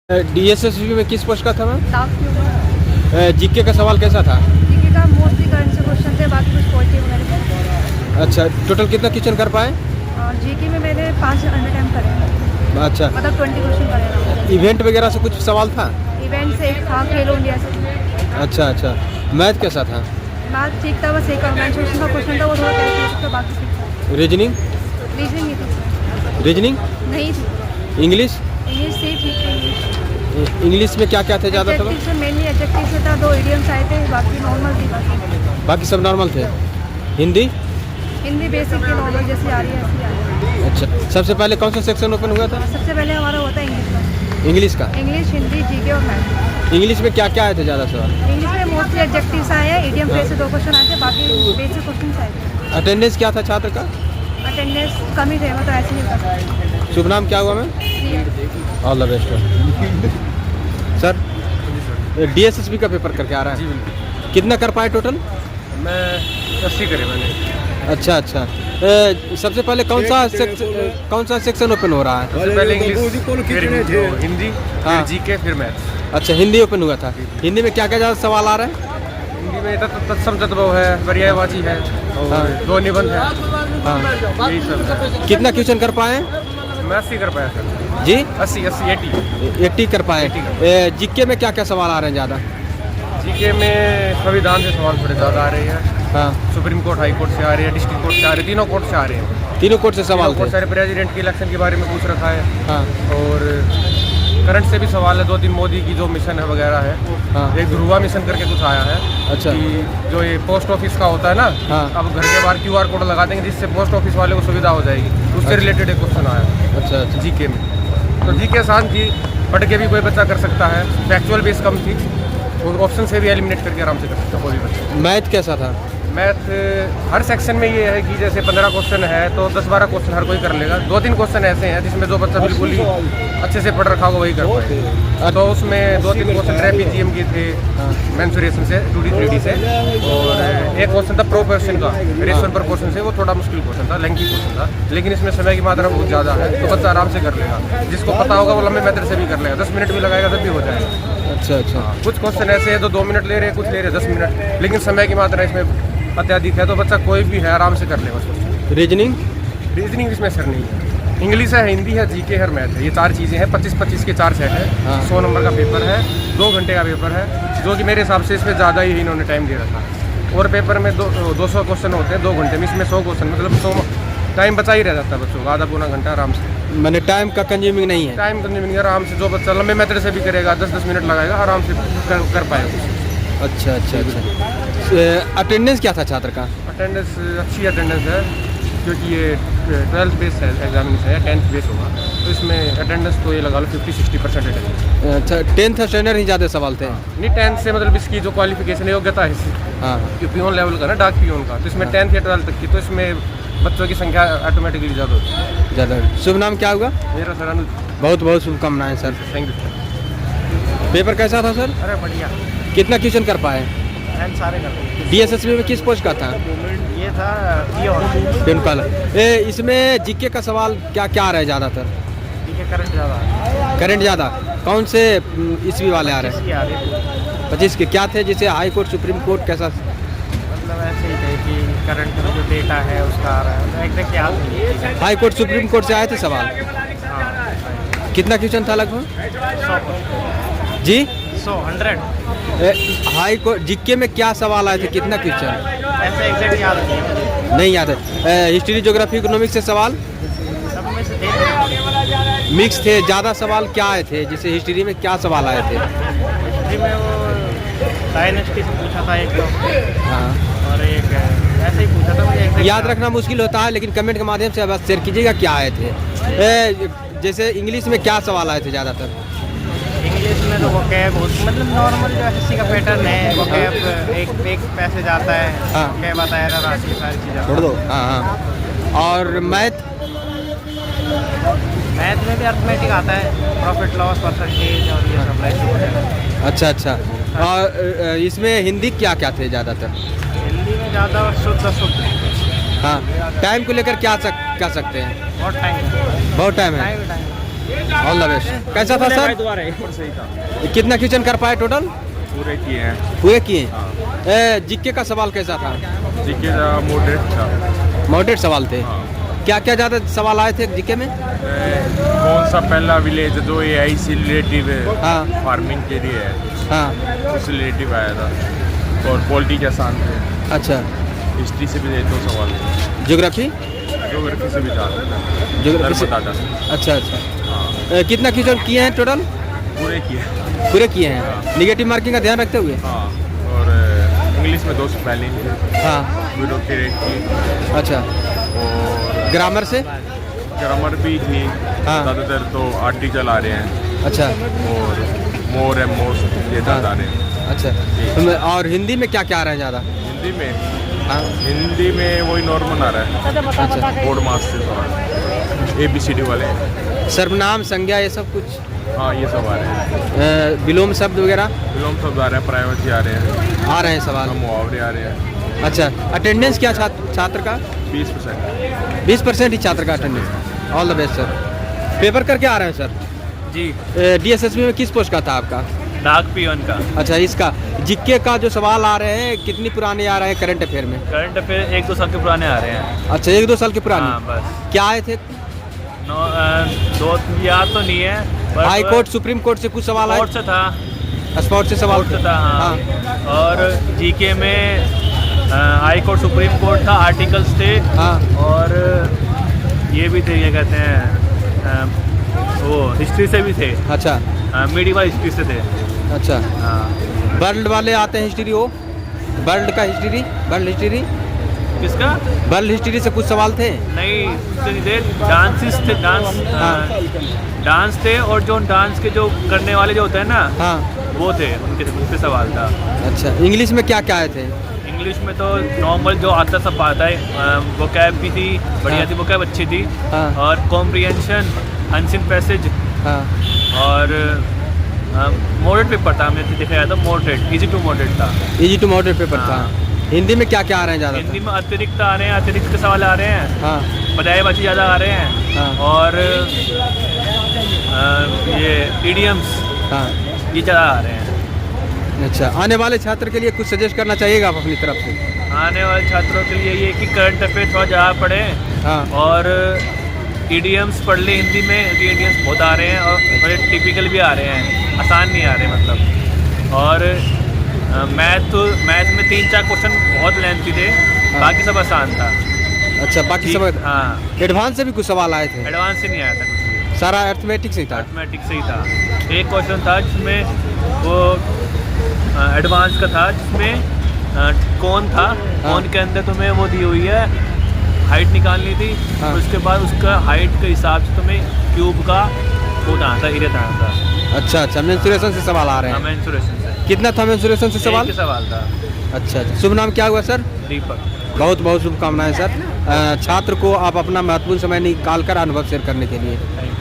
DSSB में किस post का था मैम? स्टाफ के ऊपर जीके का सवाल कैसा था? जीके का मोस्टली करंट से क्वेश्चन थे, बाकी कुछ पोइट्री वगैरह। अच्छा, टोटल कितना क्वेश्चन कर पाए? और जीके में मैंने 5 अटेम्प्ट करे हैं, अच्छा, मतलब 20 क्वेश्चन करे हैं। इवेंट वगैरह से कुछ सवाल था? इवेंट से एक था खेलो इंडिया से। अच्छा अच्छा, मैथ कैसा था? मैथ ठीक था, बस एक ऑर्गेनाइजेशन का क्वेश्चन था, वो थोड़ा कैलकुलेशन था, बाकी ठीक था। रीजनिंग? रीजनिंग नहीं थी, रीजनिंग? नहीं थी। इंग्लिश? इंग्लिश से ठीक थी। इंग्लिश में क्या क्या थे ज़्यादा था? एडजेक्टिव से मेनली एडजेक्टिव से था, 2 इडियम्स आए थे, बाकी नॉर्मल थी। बाकी सब नॉर्मल थे। हिंदी? हिंदी बेसिक थी, नॉर्मल जैसी आ रही है ऐसी आ रही है। अच्छा, सबसे पहले कौन सा सेक्शन ओपन हुआ था? सबसे पहले हमारा होता है इंग्लिश का। इंग्लिश का? इंग्लिश, हिंदी, जीके और मैथ। इंग्लिश में क्या क्या आए थे ज़्यादा सवाल? इंग्लिश में मोस्टली एडजेक्टिव्स आए हैं, इडियम फ्रेज से 2 क्वेश्चन आए थे, बाकी बेसिक क्वेश्चन आए थे। अटेंडेंस क्या था छात्र का? अटेंडेंस कम ही थे, मतलब ऐसे नहीं होता। शुभ नाम क्या हुआ ma'am? All the best sir. DSSB का पेपर करके आ रहा है? जी बिल्कुल। कितना कर पाए टोटल? मैं 80 करे मैंने। अच्छा अच्छा, सबसे पहले कौन सा सेक्शन ओपन हो रहा है? सबसे पहले इंग्लिश, फिर हिंदी, हाँ। फिर जीके, फिर मैथ। अच्छा, हिंदी ओपन हुआ था। हिंदी में क्या क्या ज़्यादा सवाल आ रहे हैं? हिंदी में तत्सम तद्भव है, पर्यायवाची है और हाँ। 2 निबंध है। हाँ, यही सब है। कितना क्वेश्चन कर पाए? मैं 80 कर पाया सर। जी 80 80 कर पाए। जीके में क्या क्या सवाल आ रहे हैं ज़्यादा? जीके में संविधान से सवाल थोड़े ज़्यादा आ रहे हैं। हाँ, सुप्रीम कोर्ट, हाई कोर्ट से आ रहे हैं, डिस्ट्रिक्ट कोर्ट से आ रहे हैं, तीनों कोर्ट से आ रहे हैं। तीनों कोर्ट से सवाल कोर्ट थे। सारे प्रेसिडेंट के इलेक्शन के बारे में पूछ रखा है। हाँ और करंट से भी सवाल है, 2-3 मोदी की जो मिशन है वगैरह है। हाँ। एक ध्रुवा मिशन करके कुछ आया है। अच्छा। कि जो ये पोस्ट ऑफिस का होता है ना, हाँ। अब घर के बाहर QR कोड लगा देंगे जिससे पोस्ट ऑफिस वाले को सुविधा हो जाएगी, उससे रिलेटेड एक क्वेश्चन आया अच्छा अच्छा। जीके में। तो जीके आसान थी, पढ़ के भी कोई बच्चा कर सकता है। फैक्चुअल बेस कम थी और ऑप्शन से भी एलिमिनेट करके आराम से कर सकता है कोई भी बच्चा। मैथ कैसा था? मैथ हर सेक्शन में ये है कि जैसे 15 क्वेश्चन है तो 10-12 क्वेश्चन हर कोई कर लेगा। 2-3 क्वेश्चन ऐसे हैं जिसमें जो बच्चा बिल्कुल ही अच्छे से पढ़ रखा होगा वही कर पाए। तो उसमें 2-3 क्वेश्चन ट्रेपीजियम के थे, मेंसुरेशन से, 2D 3D से, और एक क्वेश्चन था प्रोपोर्शन का, रेशियो प्रोपोर्शन से, वो थोड़ा मुश्किल क्वेश्चन था, लेंथी क्वेश्चन था, लेकिन इसमें समय की मात्रा बहुत ज़्यादा है तो बच्चा आराम से कर लेगा। जिसको पता होगा वो लंबे मेथड से भी कर लेगा, 10 मिनट भी लगाएगा तब भी हो जाएगा। अच्छा अच्छा। कुछ क्वेश्चन ऐसे हैं जो 2 मिनट ले रहे हैं, कुछ ले रहे हैं 10 मिनट, लेकिन समय की मात्रा इसमें अत्यधिक है तो बच्चा कोई भी है आराम से कर लेगा। रीजनिंग? रीजनिंग इसमें सर नहीं है। इंग्लिश है, हिंदी है, जीके है, मैथ है, ये 4 चीज़ें हैं। 25-25 के 4 सेट है। हाँ। 100 नंबर का पेपर है, 2 घंटे का पेपर है, जो कि मेरे हिसाब से इसमें ज़्यादा ही इन्होंने टाइम दे रखा है। और पेपर में 200 क्वेश्चन होते हैं 2 घंटे में, इसमें 100 क्वेश्चन, मतलब 100 टाइम बचा ही रह जाता है बच्चों का, आधा पौना घंटा आराम से। मैंने टाइम का कंज्यूमिंग नहीं है? टाइम कंज्यूमिंग आराम से, जो बच्चा लंबे मेथड से भी करेगा 10-10 मिनट लगाएगा आराम से कर पाएगा। अच्छा अच्छा अच्छा। अटेंडेंस क्या था छात्र का? अटेंडेंस अच्छी अटेंडेंस है, क्योंकि ये 12th बेस है, एग्जामिनेशन है, 10th बेस होगा, तो इसमें अटेंडेंस तो ये लगा लो 50-60% अटेंडेंस। अच्छा, 10th स्टैंडर्ड ही ज़्यादा सवाल थे? नहीं, 10th से मतलब इसकी जो क्वालिफिकेशन योग्यता है इसकी, हाँ पियोन लेवल का ना, डाक पियोन का, तो इसमें 10th या 12th तक की, तो इसमें बच्चों की संख्या ऑटोमेटिकली ज़्यादा होती है। ज़्यादा। शुभ नाम क्या होगा? मेरा सर अनुज। बहुत बहुत शुभकामनाएं sir. Thank you sir. Paper कैसा था सर? अरे बढ़िया, कितना क्वेश्चन कर पाए? सारे कर डीएसएसबी में किस पोस्ट का था? ये था पियोन। पिनकल। इसमें जीके का सवाल क्या क्या आ रहा है ज़्यादातर? करंट ज़्यादा, करंट ज़्यादा कौन से ईस्वी वाले आ रहे हैं? आ रही है, 25 के क्या थे, जैसे हाई कोर्ट, सुप्रीम कोर्ट, कैसा? मतलब ऐसे ही थे कि करंट में जो डेटा है उसका आ रहा है, तो एकदम याद नहीं है। हाई कोर्ट, सुप्रीम कोर्ट से आए थे सवाल? हाँ, कितना क्वेश्चन था लगभग? 100 जी 100 हाई कोर्ट जीके में क्या सवाल आए थे, कितना क्वेश्चन? ऐसे एग्जैक्ट याद नहीं है मुझे। नहीं याद है। हिस्ट्री, ज्योग्राफी, इकोनॉमिक्स से सवाल सब में से थे, मिक्स थे। ज़्यादा सवाल क्या आए थे, जैसे हिस्ट्री में क्या सवाल आए थे? हिस्ट्री में वो डायनेस्टी से पूछा था एक, हाँ, और एक ऐसे ही पूछा था मुझे exact याद रखना मुश्किल होता है, लेकिन कमेंट के माध्यम से बस शेयर कीजिएगा क्या आए थे। जैसे इंग्लिश में क्या सवाल आए थे ज़्यादातर? इंग्लिश में तो वोकैब, मतलब नॉर्मल जो एसएससी का पैटर्न है, वोकैब एक पैसेज आता है, हाँ। वोकैब आता है, राशि, सारी चीज़ें। छोड़ दो। हाँ हाँ। और मैथ? मैथ में भी अर्थमेटिक आता है, प्रॉफिट लॉस, परसेंटेज और ये सब रेशियो वगैरह। अच्छा अच्छा। और इसमें हिंदी क्या क्या थे ज़्यादातर? हिंदी में ज़्यादा शुद्ध। हाँ, टाइम को लेकर क्या सकते हैं? बहुत टाइम है। बहुत टाइम है। Time all the best. कैसा था सर? ऊपर से ही था, कितना क्वेश्चन कर पाए टोटल? पूरे किए हैं। पूरे किए। जीके का सवाल कैसा था? जीके का मॉडरेट था। मॉडरेट सवाल थे। हाँ। क्या क्या ज़्यादा सवाल आए थे जीके में? कौन सा पहला विलेज जो एआई से रिलेटिव है, हाँ। फार्मिंग के लिए है, हाँ। उससे रिलेटिव आया था। और पॉलिटी के आसान थे। अच्छा। हिस्ट्री से भी 2 सवाल थे। ज्योग्राफी? ज्योग्राफी से भी था। ज्योग्राफी से। बताता। अच्छा अच्छा। हाँ, कितना क्वेश्चन किए हैं टोटल? पूरे किए। पूरे किए हैं। हाँ। निगेटिव मार्किंग का ध्यान रखते हुए? हाँ, और इंग्लिश में 2 स्पेलिंग थे। हाँ। ब्यूरोक्रेट की। अच्छा। और ग्रामर से? ग्रामर भी थी। हाँ। ज़्यादातर तो आर्टिकल आ रहे हैं। अच्छा। और मोर है मोस्ट ये ज़्यादा आ रहे हैं। अच्छा। और हिंदी में क्या क्या आ रहा है ज़्यादा? हिंदी में, हाँ। हिंदी में वही नॉर्मल आ रहा है। अच्छा। बोर्ड मार्क्स से थोड़ा ABCD वाले। सर्वनाम, संज्ञा, ये सब कुछ? हाँ, ये सब आ रहे हैं। विलोम शब्द वगैरह विलोम शब्द आ रहे हैं, प्राइवेसी आ रहे हैं, आ रहे हैं सवाल? मुहावरे आ रहे हैं। अच्छा। अटेंडेंस क्या छात्र का? 20%। 20% ही छात्र का attendance. All the best sir. Paper करके आ रहे हैं सर? जी, DSSB में किस पोस्ट का था आपका? डाक पियोन का। अच्छा। इसका जीके का जो सवाल आ रहे हैं कितनी पुराने आ रहे हैं करंट अफेयर में? करंट अफेयर 1-2 साल के पुराने आ रहे हैं। अच्छा, 1-2 साल के पुराने। हाँ, बस। क्या आए थे? 2 याद तो नहीं है, पर हाई कोर्ट, सुप्रीम कोर्ट से कुछ सवाल आए? कोर्ट से था। स्पोर्ट से सवाल कोर्ट से था, हाँ। हाँ। और जीके में हाई कोर्ट, सुप्रीम कोर्ट था, आर्टिकल्स थे। हाँ। और ये भी थे, क्या कहते हैं, वो हिस्ट्री से भी थे। अच्छा। मीडियम हिस्ट्री से थे। अच्छा। हाँ। वर्ल्ड वाले आते हैं हिस्ट्री, वो वर्ल्ड का हिस्ट्री, वर्ल्ड हिस्ट्री, किसका? वर्ल्ड हिस्ट्री से कुछ सवाल थे? नहीं, उससे नहीं थे। डांसेस थे, डांस थे। और जो डांस के जो करने वाले जो होते हैं ना, हाँ। वो थे, उनके सवाल था। अच्छा। इंग्लिश में क्या क्या आए थे? इंग्लिश में तो नॉर्मल जो आता सब आता है। वो कैब भी थी, बढ़िया थी, वो कैब अच्छी थी। हाँ। और कॉम्प्रिहेंशन, अनसीन पैसेज, हाँ। और मॉडरेट पेपर था, हमने दिखाया था। मॉडरेट, इजी टू मॉडरेट था। इजी टू मॉडरेट पेपर था। हाँ। हिंदी में क्या क्या आ रहे हैं ज़्यादा? हिंदी में अतिरिक्त आ रहे हैं, अतिरिक्त के सवाल आ रहे हैं। हाँ। बजाय बाकी ज़्यादा आ रहे हैं। हाँ। और ये इडियम्स, हाँ। ये ज़्यादा आ रहे हैं। अच्छा। आने वाले छात्र के लिए कुछ सजेस्ट करना चाहिएगा आप अपनी तरफ से? आने वाले छात्रों के लिए ये कि करंट अफेयर थोड़ा ज़्यादा पढ़ें। हाँ। और इडियम्स पढ़ ले हिंदी में, क्योंकि इडियम्स बहुत आ रहे हैं और बड़े टिपिकल भी आ रहे हैं, आसान नहीं आ रहे मतलब। और मैथ में 3-4 क्वेश्चन बहुत लेंथी थे। हाँ। बाकी सब आसान था। अच्छा। बाकी सब? हाँ। एडवांस से भी कुछ सवाल आए थे? एडवांस से नहीं आया था कुछ भी, सारा अर्थमेटिक से ही था? अर्थमेटिक से ही था। एक क्वेश्चन था जिसमें वो एडवांस का था, जिसमें कौन था, कौन के अंदर तुम्हें वो दी हुई है, हाइट निकालनी थी। हाँ। उसके बाद उसका हाइट के हिसाब से तुम्हें क्यूब का वो दाना था, एरिया दाना था। अच्छा। अच्छा। मेंसुरेशन से सवाल आ रहे हैं? मेंसुरेशन से। कितना था मेंसुरेशन से सवाल? एक ही सवाल था। अच्छा। अच्छा। शुभ नाम क्या हुआ सर? दीपक। बहुत बहुत शुभकामनाएं सर। छात्र को आप अपना महत्वपूर्ण समय निकाल कर अनुभव शेयर करने के लिए। Thank you.